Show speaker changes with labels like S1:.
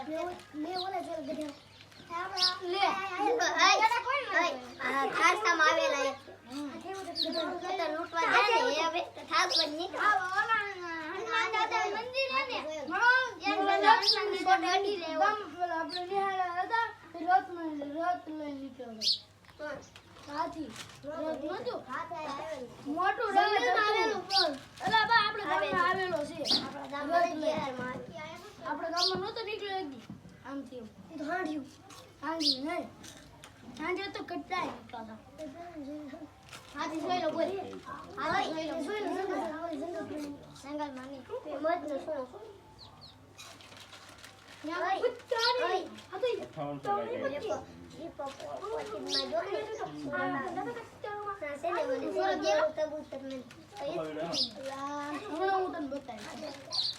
S1: લે ઓલા જો ગધેડા લે
S2: ખાસામાં આવેલા એક લૂંટવા જાય ને હવે થાક બની હનુમાન દાદા મંદિર હે ને એક ફોટો અડી લેવો
S1: આપણે નિહાળા હતા રથ લઈ નીકળ્યો હાથી રથ નતું મોટું રથ આવેલું એલા બા આપણે ગામમાં આવેલો છે
S2: આપણા ગામમાં શહેરમાં
S1: આપણે ગામમાં નતો નીકળ્યો એક દી આમથી
S2: તો હાંડ્યું
S1: નહીં હાંડ્યો તો કટાઈ નીકળતા
S2: હાથી જોઈ લો બોલ હાથી જોઈ લો જંગલ માં ની મોજ નો સુનો
S1: યા કુત્તાની હાથી
S3: 58 લાગે
S2: કબૂતર
S1: હમણાં હું તને બતાવીશ